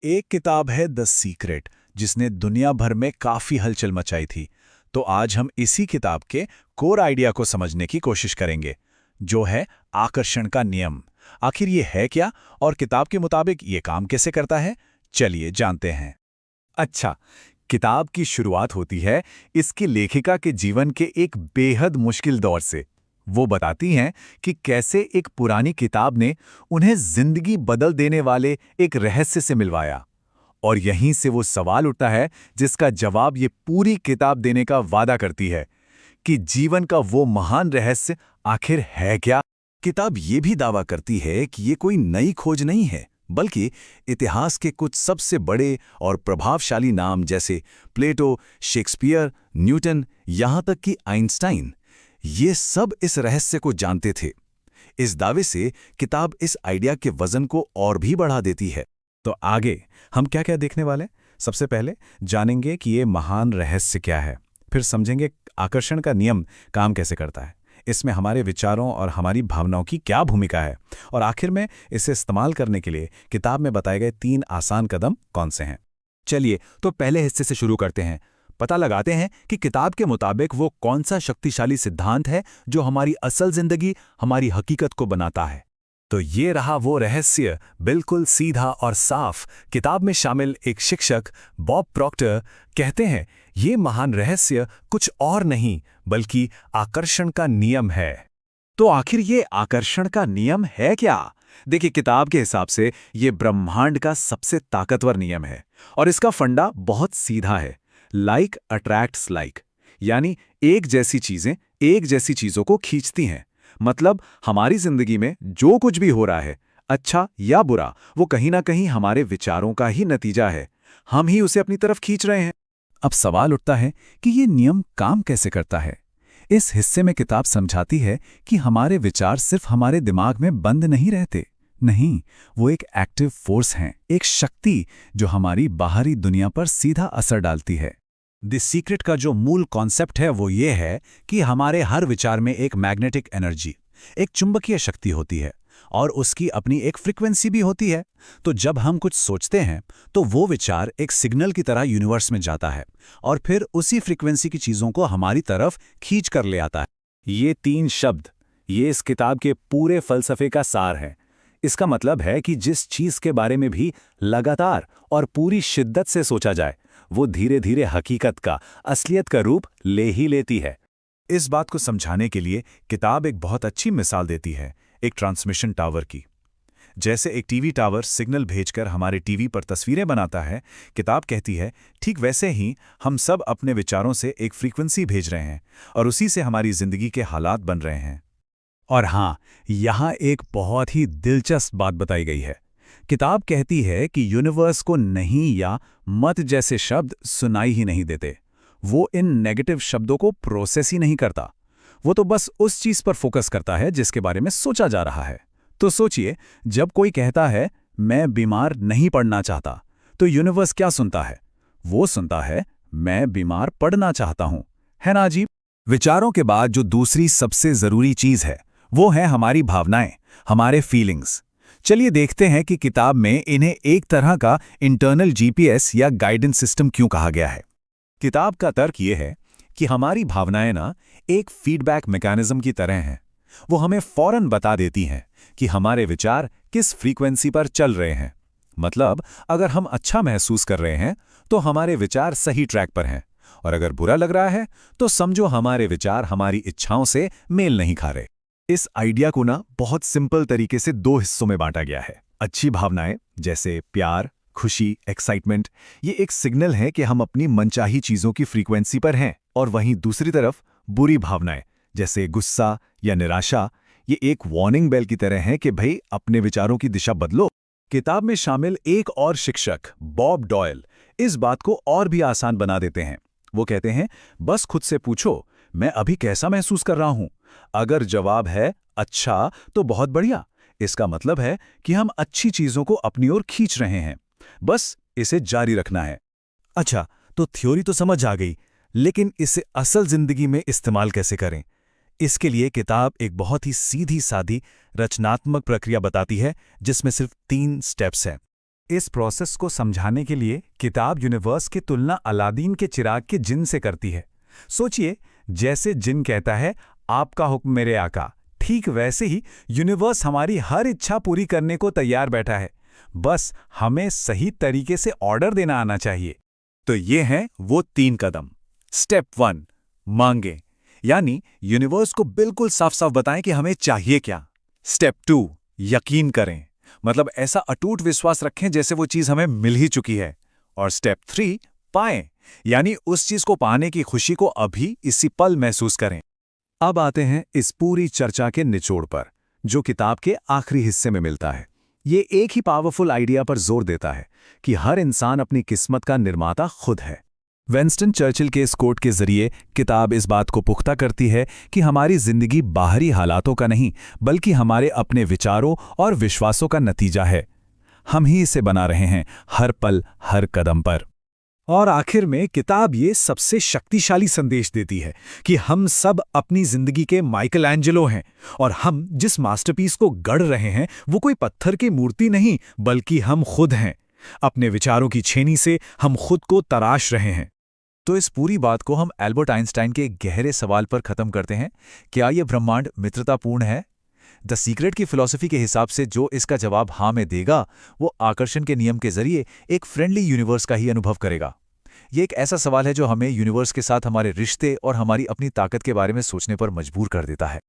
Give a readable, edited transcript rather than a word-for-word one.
एक किताब है द सीक्रेट, जिसने दुनिया भर में काफी हलचल मचाई थी। तो आज हम इसी किताब के कोर आइडिया को समझने की कोशिश करेंगे, जो है आकर्षण का नियम। आखिर ये है क्या और किताब के मुताबिक ये काम कैसे करता है? चलिए जानते हैं। अच्छा, किताब की शुरुआत होती है इसकी लेखिका के जीवन के एक बेहद मुश्किल दौर से। वो बताती हैं कि कैसे एक पुरानी किताब ने उन्हें जिंदगी बदल देने वाले एक रहस्य से मिलवाया। और यहीं से वो सवाल उठता है जिसका जवाब ये पूरी किताब देने का वादा करती है कि जीवन का वो महान रहस्य आखिर है क्या। किताब ये भी दावा करती है कि ये कोई नई खोज नहीं है, बल्कि इतिहास के कुछ सबसे बड़े और प्रभावशाली नाम जैसे प्लेटो, शेक्सपियर, न्यूटन, यहाँ तक कि आइंस्टाइन, ये सब इस रहस्य को जानते थे। इस दावे से किताब इस आइडिया के वजन को और भी बढ़ा देती है। तो आगे हम क्या क्या देखने वाले? सबसे पहले जानेंगे कि ये महान रहस्य क्या है, फिर समझेंगे आकर्षण का नियम काम कैसे करता है, इसमें हमारे विचारों और हमारी भावनाओं की क्या भूमिका है, और आखिर में इसे इस्तेमाल करने के लिए किताब में बताए गए 3 आसान कदम कौन से हैं। चलिए तो पहले हिस्से से शुरू करते हैं। पता लगाते हैं कि किताब के मुताबिक वो कौन सा शक्तिशाली सिद्धांत है जो हमारी असल जिंदगी, हमारी हकीकत को बनाता है। तो ये रहा वो रहस्य, बिल्कुल सीधा और साफ। किताब में शामिल एक शिक्षक बॉब प्रॉक्टर कहते हैं ये महान रहस्य कुछ और नहीं बल्कि आकर्षण का नियम है। तो आखिर ये आकर्षण का नियम है क्या? देखिए, किताब के हिसाब से ये ब्रह्मांड का सबसे ताकतवर नियम है और इसका फंडा बहुत सीधा है। लाइक अट्रैक्ट्स लाइक, यानी एक जैसी चीजें एक जैसी चीजों को खींचती हैं। मतलब हमारी जिंदगी में जो कुछ भी हो रहा है, अच्छा या बुरा, वो कहीं ना कहीं हमारे विचारों का ही नतीजा है। हम ही उसे अपनी तरफ खींच रहे हैं। अब सवाल उठता है कि ये नियम काम कैसे करता है। इस हिस्से में किताब समझाती है कि हमारे विचार सिर्फ हमारे दिमाग में बंद नहीं रहते। नहीं, वो एक एक्टिव फोर्स हैं, एक शक्ति जो हमारी बाहरी दुनिया पर सीधा असर डालती है। द सीक्रेट का जो मूल कॉन्सेप्ट है वो ये है कि हमारे हर विचार में एक मैग्नेटिक एनर्जी, एक चुंबकीय शक्ति होती है और उसकी अपनी एक फ्रीक्वेंसी भी होती है। तो जब हम कुछ सोचते हैं तो वो विचार एक सिग्नल की तरह यूनिवर्स में जाता है और फिर उसी फ्रीक्वेंसी की चीज़ों को हमारी तरफ खींच कर ले आता है। ये 3 शब्द, ये इस किताब के पूरे फलसफे का सार है। इसका मतलब है कि जिस चीज़ के बारे में भी लगातार और पूरी शिद्दत से सोचा जाए, वो धीरे धीरे हकीकत का, असलियत का रूप ले ही लेती है। इस बात को समझाने के लिए किताब एक बहुत अच्छी मिसाल देती है, एक ट्रांसमिशन टावर की। जैसे एक टीवी टावर सिग्नल भेजकर हमारे टीवी पर तस्वीरें बनाता है, किताब कहती है ठीक वैसे ही हम सब अपने विचारों से एक फ्रीक्वेंसी भेज रहे हैं और उसी से हमारी जिंदगी के हालात बन रहे हैं। और हाँ, यहाँ एक बहुत ही दिलचस्प बात बताई गई है। किताब कहती है कि यूनिवर्स को नहीं या मत जैसे शब्द सुनाई ही नहीं देते। वो इन नेगेटिव शब्दों को प्रोसेस ही नहीं करता। वो तो बस उस चीज़ पर फोकस करता है जिसके बारे में सोचा जा रहा है। तो सोचिए, जब कोई कहता है मैं बीमार नहीं पड़ना चाहता, तो यूनिवर्स क्या सुनता है? वो सुनता है मैं बीमार पड़ना चाहता हूँ। है ना अजीब? विचारों के बाद जो दूसरी सबसे जरूरी चीज है वो है हमारी भावनाएं, हमारे फीलिंग्स। चलिए देखते हैं कि किताब में इन्हें एक तरह का इंटरनल जीपीएस या गाइडेंस सिस्टम क्यों कहा गया है। किताब का तर्क ये है कि हमारी भावनाएं ना एक फीडबैक मैकेनिज्म की तरह हैं। वो हमें फौरन बता देती हैं कि हमारे विचार किस फ्रीक्वेंसी पर चल रहे हैं। मतलब अगर हम अच्छा महसूस कर रहे हैं तो हमारे विचार सही ट्रैक पर हैं, और अगर बुरा लग रहा है तो समझो हमारे विचार हमारी इच्छाओं से मेल नहीं खा रहे। इस आइडिया को ना बहुत सिंपल तरीके से 2 हिस्सों में बांटा गया है। अच्छी भावनाएं जैसे प्यार, खुशी, एक्साइटमेंट, ये एक सिग्नल है कि हम अपनी मनचाही चीजों की फ्रीक्वेंसी पर हैं। और वहीं दूसरी तरफ बुरी भावनाएं जैसे गुस्सा या निराशा, ये एक वार्निंग बेल की तरह हैं कि भाई अपने विचारों की दिशा बदलो। किताब में शामिल एक और शिक्षक बॉब डॉयल इस बात को और भी आसान बना देते हैं। वो कहते हैं बस खुद से पूछो मैं अभी कैसा महसूस कर रहा हूं। अगर जवाब है अच्छा तो बहुत बढ़िया, इसका मतलब है कि हम अच्छी चीजों को अपनी ओर खींच रहे हैं। बस इसे जारी रखना है। अच्छा, तो थ्योरी तो समझ आ गई, लेकिन इसे असल जिंदगी में इस्तेमाल कैसे करें? इसके लिए किताब एक बहुत ही सीधी सादी रचनात्मक प्रक्रिया बताती है जिसमें सिर्फ 3 स्टेप्स हैं। इस प्रोसेस को समझाने के लिए किताब यूनिवर्स की तुलना अलादीन के चिराग के जिन से करती है। सोचिए, जैसे जिन कहता है आपका हुक्म मेरे आका, ठीक वैसे ही यूनिवर्स हमारी हर इच्छा पूरी करने को तैयार बैठा है। बस हमें सही तरीके से ऑर्डर देना आना चाहिए। तो ये हैं वो 3 कदम। स्टेप 1, मांगे, यानी यूनिवर्स को बिल्कुल साफ साफ बताएं कि हमें चाहिए क्या। स्टेप 2, यकीन करें, मतलब ऐसा अटूट विश्वास रखें जैसे वो चीज हमें मिल ही चुकी है। और स्टेप 3, पाएं, यानी उस चीज को पाने की खुशी को अभी इसी पल महसूस करें। अब आते हैं इस पूरी चर्चा के निचोड़ पर, जो किताब के आखिरी हिस्से में मिलता है। ये एक ही पावरफुल आइडिया पर जोर देता है कि हर इंसान अपनी किस्मत का निर्माता खुद है। विंस्टन चर्चिल के इस कोट के जरिए किताब इस बात को पुख्ता करती है कि हमारी जिंदगी बाहरी हालातों का नहीं, बल्कि हमारे अपने विचारों और विश्वासों का नतीजा है। हम ही इसे बना रहे हैं, हर पल, हर कदम पर। और आखिर में किताब ये सबसे शक्तिशाली संदेश देती है कि हम सब अपनी जिंदगी के माइकल एंजेलो हैं, और हम जिस मास्टरपीस को गढ़ रहे हैं वो कोई पत्थर की मूर्ति नहीं, बल्कि हम खुद हैं। अपने विचारों की छेनी से हम खुद को तराश रहे हैं। तो इस पूरी बात को हम एल्बर्ट आइंस्टाइन के गहरे सवाल पर खत्म करते हैं, क्या यह ब्रह्मांड मित्रतापूर्ण है? द सीक्रेट की फिलॉसफी के हिसाब से जो इसका जवाब हाँ में देगा, वो आकर्षण के नियम के जरिए एक फ्रेंडली यूनिवर्स का ही अनुभव करेगा। ये एक ऐसा सवाल है जो हमें यूनिवर्स के साथ हमारे रिश्ते और हमारी अपनी ताकत के बारे में सोचने पर मजबूर कर देता है।